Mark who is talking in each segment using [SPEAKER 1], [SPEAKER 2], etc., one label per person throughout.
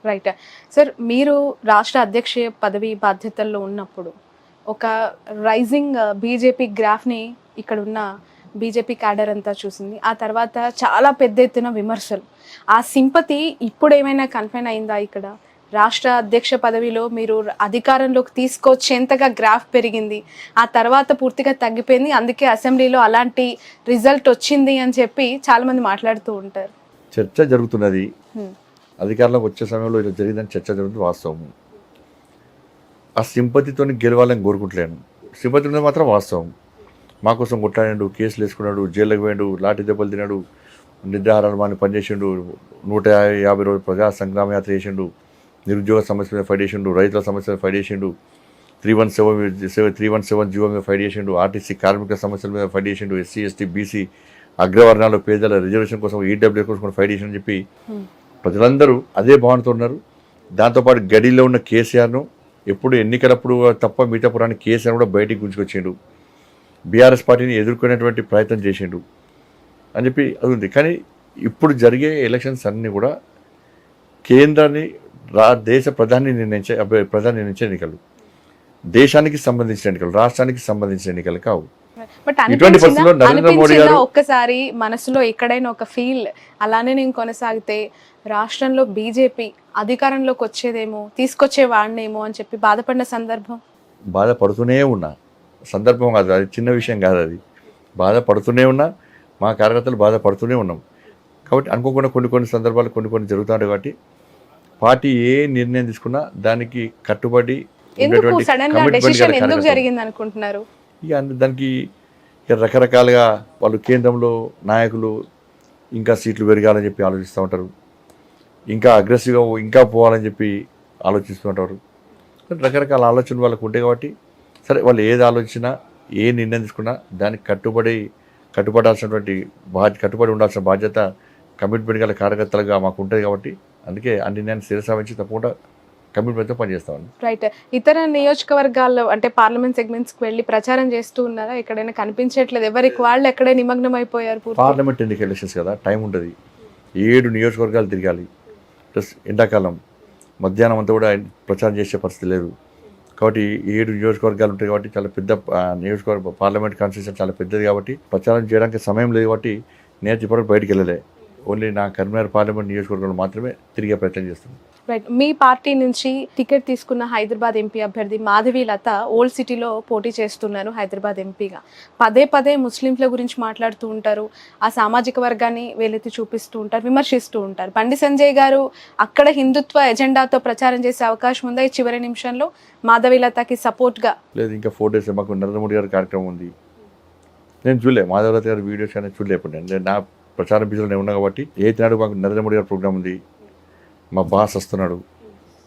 [SPEAKER 1] Right. Sir మీరు రాష్ట్ర అధ్యక్ష పదవి బాధ్యతల్లో ఉన్నప్పుడు ఒక రైజింగ్ బీజేపీ గ్రాఫ్ని ఇక్కడ ఉన్న బీజేపీ క్యాడర్ అంతా చూసింది. ఆ తర్వాత చాలా పెద్ద ఎత్తున విమర్శలు. ఆ సింపతి ఇప్పుడు ఏమైనా కన్ఫైన్ అయిందా? ఇక్కడ రాష్ట్ర అధ్యక్ష పదవిలో మీరు అధికారంలోకి తీసుకొచ్చేంతగా గ్రాఫ్ పెరిగింది, ఆ తర్వాత పూర్తిగా తగ్గిపోయింది, అందుకే అసెంబ్లీలో అలాంటి రిజల్ట్ వచ్చింది అని చెప్పి చాలామంది మాట్లాడుతూ ఉంటారు.
[SPEAKER 2] చర్చ జరుగుతున్నది. అధికారంలోకి వచ్చే సమయంలో ఇలా జరిగిందని చర్చ జరుగుతుంది, వాస్తవం. ఆ సింపతితో గెలవాలని కోరుకుంటలేను. సింపతి ఉన్నది మాత్రం వాస్తవం. మా కోసం కొట్లాడాడు, కేసులు వేసుకున్నాడు, జైల్లోకి పోయాడు, లాఠీ దెబ్బలు తిన్నాడు, నిద్రాహారాలు మాని పనిచేసిండు, 150 రోజులు ప్రజా సంగ్రామ యాత్ర చేసిండు, నిరుద్యోగ సమస్య మీద ఫైట్ చేసిండు, రైతుల సమస్య మీద ఫైట్ చేసిండు, 317 జీవో మీద ఫైట్ చేసిండు, ఆర్టీసీ కార్మికుల సమస్యల మీద ఫైట్ చేసిండు, ఎస్సీ ఎస్టీ బీసీ అగ్రవర్ణాలు పేదల రిజర్వేషన్ కోసం ఈడబ్ల్యూ కోసం ఫైట్ చేసిండు చెప్పి ప్రజలందరూ అదే భావనతో ఉన్నారు. దాంతోపాటు గడిలో ఉన్న కేసీఆర్ను ఎప్పుడు ఎన్నికలప్పుడు తప్ప మిగతా పురాన్ని కేసీఆర్ కూడా బయటికి గుంజుకొచ్చిండు, బీఆర్ఎస్ పార్టీని ఎదుర్కొనేటువంటి ప్రయత్నం చేసిండు అని చెప్పి అది ఉంది. కానీ ఇప్పుడు జరిగే ఎలక్షన్స్ అన్నీ కూడా కేంద్రాన్ని దేశ ప్రధాని నిర్ణయించే ఎన్నికలు, దేశానికి సంబంధించిన ఎన్నికలు, రాష్ట్రానికి సంబంధించిన ఎన్నికలు కావు.
[SPEAKER 1] బట్
[SPEAKER 2] ఇటువంటి పరిస్థితుల్లో నరేంద్ర మోడీ గారు
[SPEAKER 1] ఒక్కసారి మనసులో ఎక్కడైనా ఒక ఫీల్ అలానే నేను కొనసాగితే రాష్ట్రంలో బీజేపీ అధికారంలోకి వచ్చేదేమో, తీసుకొచ్చేవాడినేమో అని చెప్పి బాధపడిన సందర్భం?
[SPEAKER 2] బాధపడుతూనే ఉన్నా సందర్భం కాదు, అది చిన్న విషయం కాదు, అది బాధపడుతూనే ఉన్నా, మా కార్యకర్తలు బాధపడుతూనే ఉన్నాం. కాబట్టి అనుకోకుండా కొన్ని సందర్భాలు కొన్ని జరుగుతాయి. కాబట్టి పార్టీ ఏ నిర్ణయం తీసుకున్నా దానికి కట్టుబడి
[SPEAKER 1] జరిగింది అనుకుంటున్నారు.
[SPEAKER 2] ఇక దానికి రకరకాలుగా వాళ్ళు కేంద్రంలో నాయకులు ఇంకా సీట్లు పెరగాలని చెప్పి ఆలోచిస్తూ ఉంటారు, ఇంకా అగ్రెసివ్గా ఇంకా పోవాలని చెప్పి ఆలోచిస్తూ ఉంటారు. రకరకాల ఆలోచనలు వాళ్ళకు ఉంటాయి. కాబట్టి సరే, వాళ్ళు ఏది ఆలోచించినా ఏ నిర్ణయం తీసుకున్నా దానికి కట్టుబడి ఉండాల్సిన బాధ్యత కమిట్మెంట్ గల కార్యకర్తలుగా మాకు ఉంటుంది. కాబట్టి అందుకే ఆ నిర్ణయాన్ని శిరసావించి తప్పకుండా కమిట్మెంట్తో పనిచేస్తామండి.
[SPEAKER 1] రైట్. ఇతర నియోజకవర్గాల్లో అంటే పార్లమెంట్ సెగ్మెంట్స్కి వెళ్ళి ప్రచారం చేస్తూ ఉన్నారా? ఎక్కడైనా కనిపించట్లేదు, ఎవరికి వాళ్ళు ఎక్కడే నిమగ్నం అయిపోయారు.
[SPEAKER 2] పార్లమెంట్ ఎలక్షన్స్ కదా, టైం ఉంటుంది, 7 నియోజకవర్గాలు తిరగాలి. ప్లస్ ఎండాకాలం మధ్యాహ్నం అంతా కూడా ప్రచారం చేసే పరిస్థితి లేదు. కాబట్టి 7 నియోజకవర్గాలు ఉంటాయి. కాబట్టి చాలా పెద్ద నియోజకవర్గ పార్లమెంట్ కాన్స్టిట్యూషన్ చాలా పెద్దది. కాబట్టి ప్రచారం చేయడానికి సమయం లేదు. కాబట్టి నేను ఇప్పటివరకు బయటికి వెళ్ళలే, ఓన్లీ నా కరీంనగర్ పార్లమెంట్ నియోజకవర్గంలో మాత్రమే తిరిగే ప్రయత్నం చేస్తున్నాను.
[SPEAKER 1] రైట్. మీ పార్టీ నుంచి టికెట్ తీసుకున్న హైదరాబాద్ ఎంపీ అభ్యర్థి మాధవి లత ఓల్డ్ సిటీలో పోటీ చేస్తున్నారు హైదరాబాద్ ఎంపీగా. పదే ముస్లింల గురించి మాట్లాడుతూ ఉంటారు, ఆ సామాజిక వర్గాన్ని వేలెత్తి చూపిస్తూ ఉంటారు, విమర్శిస్తూ ఉంటారు. బండి సంజయ్ గారు అక్కడ హిందుత్వ ఎజెండాతో ప్రచారం చేసే అవకాశం ఉందా ఈ చివరి నిమిషంలో మాధవి లతకి సపోర్ట్గా?
[SPEAKER 2] లేదు, ఇంకా 4 days మాకు నరేంద్ర మోడీ గారి కార్యక్రమం ఉంది. నేను చూడలే మాధవి లత గారి వీడియోస్ అనేది చూడలేకపోతే, నేను నా ప్రచారం బిజీలో నేను ఉన్నా. కాబట్టి నాడు మాకు నరేంద్ర మోడీ గారి ప్రోగ్రామ్ ఉంది, మా బాస్ వస్తున్నాడు.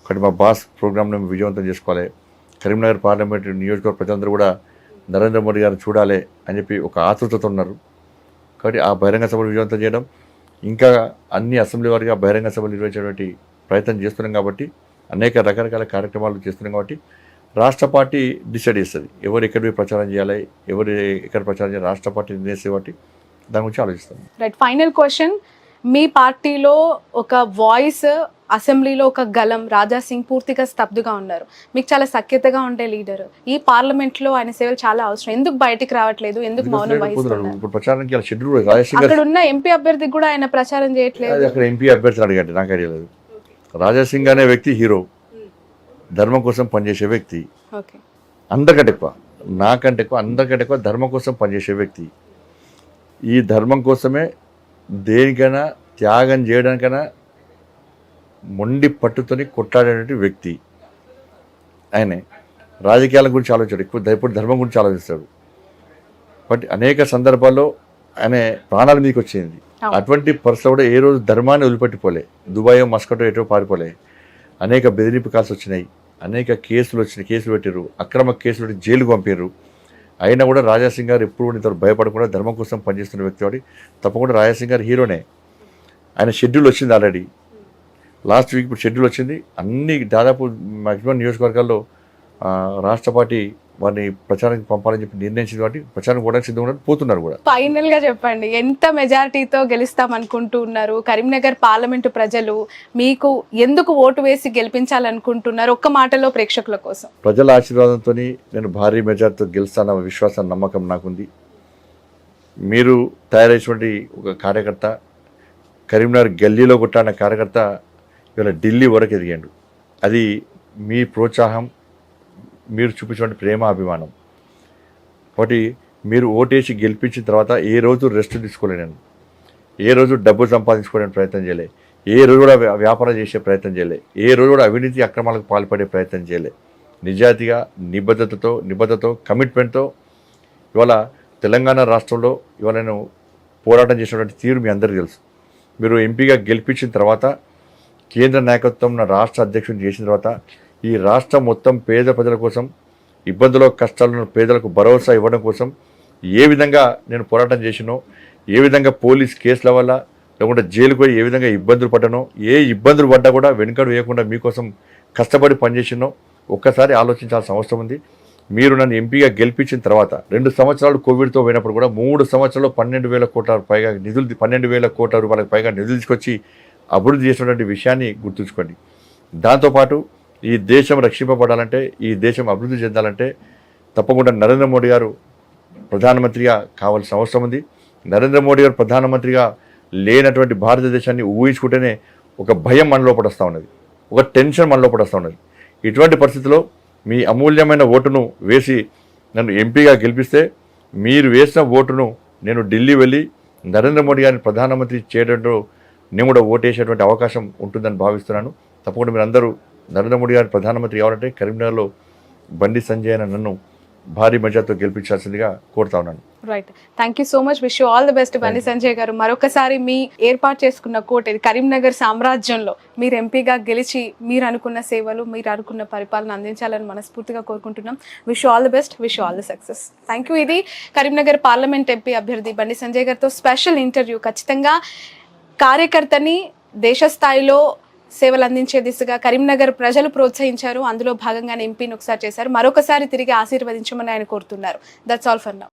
[SPEAKER 2] కాబట్టి మా బాస్ ప్రోగ్రామ్ను విజయవంతం చేసుకోవాలి. కరీంనగర్ పార్లమెంట్ నియోజకవర్గ ప్రజలందరూ కూడా నరేంద్ర మోడీ గారిని చూడాలి అని చెప్పి ఒక ఆతృతతో ఉన్నారు. కాబట్టి ఆ బహిరంగ సభలు విజయవంతం చేయడం, ఇంకా అన్ని అసెంబ్లీ వారిగా బహిరంగ సభలు నిర్వహించేటువంటి ప్రయత్నం చేస్తున్నాం. కాబట్టి అనేక రకరకాల కార్యక్రమాలు చేస్తున్నాం. కాబట్టి రాష్ట్ర పార్టీ డిసైడ్ చేస్తుంది ఎవరు ఎక్కడ ప్రచారం చేయాలి, ఎవరు ఎక్కడ ప్రచారం చేయాలి, రాష్ట్ర పార్టీ నిర్ణయిస్తే. కాబట్టి దాని గురించి ఆలోచిస్తాం.
[SPEAKER 1] రైట్. ఫైనల్ క్వశ్చన్, మీ పార్టీలో ఒక వాయిస్, అసెంబ్లీలో ఒక గలం, రాజా సింగ్ పూర్తిగా స్తబ్దుగా ఉన్నారు. మీకు చాలా సఖ్యతగా ఉండే లీడర్, ఈ పార్లమెంట్లో ఆయన సేవలు చాలా అవసరం, ఎందుకు బయటికి రావట్లేదు, ఎందుకు మౌనం వహిస్తున్నారు? అక్కడ ఉన్న ఎంపీ అభ్యర్థికి కూడా ఆయన ప్రచారం చేయట్లేదు.
[SPEAKER 2] అక్కడ ఎంపీ అభ్యర్థి అడిగండి, నాకు ఐడియా లేదు. రాజా సింగ్ అనే వ్యక్తి హీరో, ధర్మం కోసం పనిచేసే వ్యక్తి, అందరికంటే ఎక్కువ, నాకంటే ఎక్కువ, అందరికంటే ఎక్కువ ధర్మం కోసం పనిచేసే వ్యక్తి. ఈ ధర్మం కోసమే దేనికైనా త్యాగం చేయడానికైనా మొండి పట్టుతోని కొట్లాడేటువంటి వ్యక్తి ఆయనే. రాజకీయాల గురించి ఆలోచించాడు, ఇప్పుడు ధర్మం గురించి ఆలోచిస్తాడు. బట్ అనేక సందర్భాల్లో ఆయన ప్రాణాల మీదకి వచ్చింది. అటువంటి పరిస్థితుల్లో కూడా ఏ రోజు ధర్మాన్ని వదిలిపెట్టిపోలే, దుబాయో మస్కటో ఎటో పారిపోలే. అనేక బెదిరింపు కాల్స్ వచ్చినాయి, అనేక కేసులు పెట్టారు, అక్రమ కేసులు పెట్టి జైలుకు పంపారు. అయినా కూడా రాజాసింగ్ గారు ఎప్పుడు ఇతరు భయపడకుండా ధర్మం కోసం పనిచేస్తున్న వ్యక్తి. వాడి తప్పకుండా రాజాసింగ్ గారు హీరోనే. ఆయన షెడ్యూల్ వచ్చింది ఆల్రెడీ, లాస్ట్ వీక్ ఇప్పుడు షెడ్యూల్ వచ్చింది. అన్ని దాదాపు మ్యాక్సిమం నియోజకవర్గాల్లో రాష్ట్ర పార్టీ వారిని ప్రచారానికి పంపాలని చెప్పి నిర్ణయించింది కాబట్టి ప్రచారం కూడా సిద్ధంగా ఉన్నారు, పోతున్నారు కూడా.
[SPEAKER 1] ఫైనల్ గా చెప్పండి, ఎంత మెజారిటీతో గెలుస్తాం అనుకుంటున్నారు? కరీంనగర్ పార్లమెంటు ప్రజలు మీకు ఎందుకు ఓటు వేసి గెలిపించాలనుకుంటున్నారు? ఒక్క మాటలో ప్రేక్షకుల కోసం.
[SPEAKER 2] ప్రజల ఆశీర్వాదంతో నేను భారీ మెజార్టీతో గెలుస్తానన్న విశ్వాసం, నమ్మకం నాకుంది. మీరు తయారైనటువంటి ఒక కార్యకర్త, కరీంనగర్ గల్లీలో కొట్టాడిన కార్యకర్త ఇవాళ ఢిల్లీ వరకు ఎదిగాడు. అది మీ ప్రోత్సాహం, మీరు చూపించినటువంటి ప్రేమ, అభిమానం. కాబట్టి మీరు ఓటేసి గెలిపించిన తర్వాత ఏ రోజు రెస్ట్ తీసుకోలే, నేను ఏ రోజు డబ్బు సంపాదించుకోవడానికి ప్రయత్నం చేయలే, ఏ రోజు కూడా వ్యాపారం చేసే ప్రయత్నం చేయలే, ఏ రోజు కూడా అవినీతి అక్రమాలకు పాల్పడే ప్రయత్నం చేయలే. నిజాయితీగా, నిబద్ధతతో కమిట్మెంట్తో ఇవాళ తెలంగాణ రాష్ట్రంలో ఇవాళ నేను పోరాటం చేసినటువంటి తీరు మీ అందరికీ తెలుసు. మీరు ఎంపీగా గెలిపించిన తర్వాత, కేంద్ర నాయకత్వం రాష్ట్ర అధ్యక్షుని చేసిన తర్వాత, ఈ రాష్ట్రం మొత్తం పేద ప్రజల కోసం, ఇబ్బందులు కష్టాలను పేదలకు భరోసా ఇవ్వడం కోసం ఏ విధంగా నేను పోరాటం చేసినో, ఏ విధంగా పోలీస్ కేసుల వల్ల లేకుంటే జైలుకు పోయి ఏ విధంగా ఇబ్బందులు పడ్డానో, ఏ ఇబ్బందులు పడ్డా కూడా వెనుకడు వేయకుండా మీకోసం కష్టపడి పనిచేసినో ఒక్కసారి ఆలోచించాల్సిన అవసరం ఉంది. మీరు నన్ను ఎంపీగా గెలిపించిన తర్వాత 2 సంవత్సరాలు కోవిడ్తో పోయినప్పుడు కూడా 3 సంవత్సరాల్లో 12,000 కోట్ల పైగా నిధులు, 12,000 కోట్ల రూపాయలకు పైగా నిధులు తీసుకొచ్చి అభివృద్ధి చేసినటువంటి విషయాన్ని గుర్తుంచుకోండి. దాంతోపాటు ఈ దేశం రక్షింపబడాలంటే, ఈ దేశం అభివృద్ధి చెందాలంటే తప్పకుండా నరేంద్ర మోడీ గారు ప్రధానమంత్రిగా కావాల్సిన అవసరం ఉంది. నరేంద్ర మోడీ గారు ప్రధానమంత్రిగా లేనటువంటి భారతదేశాన్ని ఊహించుకుంటేనే ఒక భయం మనలో పడొస్తూ ఉన్నది, ఒక టెన్షన్ మనలో పడొస్తూ ఉన్నది. ఇటువంటి పరిస్థితిలో మీ అమూల్యమైన ఓటును వేసి నన్ను ఎంపీగా గెలిపిస్తే, మీరు వేసిన ఓటును నేను ఢిల్లీ వెళ్ళి నరేంద్ర మోడీ గారిని ప్రధానమంత్రి చేయడంలో నేను కూడా ఓటేసేటువంటి అవకాశం ఉంటుందని భావిస్తున్నాను. తప్పకుండా మీరు అందరూ నరేంద్ర మోడీ గారిని ప్రధానమంత్రి కావాలంటే కరీంనగర్లో బండి సంజయ్ అని నన్ను భారీ మెజార్టీతో గెలిపించాల్సిందిగా కోరుతా ఉన్నాను.
[SPEAKER 1] Right, thank you so much. Wish you all the best Bandi Sanjay గారు. మరొకసారి మీ ఏర్పాటు చేసుకున్న కోట, ఇది కరీంనగర్ సామ్రాజ్యంలో మీరు ఎంపీగా గెలిచి మీరు అనుకున్న సేవలు, మీరు అనుకున్న పరిపాలన అందించాలని మనస్ఫూర్తిగా కోరుకుంటున్నాం. Wish you all the best, wish you all the success. Thank you. ఇది కరీంనగర్ పార్లమెంట్ ఎంపీ అభ్యర్థి బండి సంజయ్ గారితో స్పెషల్ ఇంటర్వ్యూ. ఖచ్చితంగా కార్యకర్తని దేశ స్థాయిలో సేవలు అందించే దిశగా కరీంనగర్ ప్రజలు ప్రోత్సహించారు. అందులో భాగంగానే ఎంపీని ఒకసారి చేశారు, మరొకసారి తిరిగి ఆశీర్వదించమని ఆయన కోరుతున్నారు. That's all for now.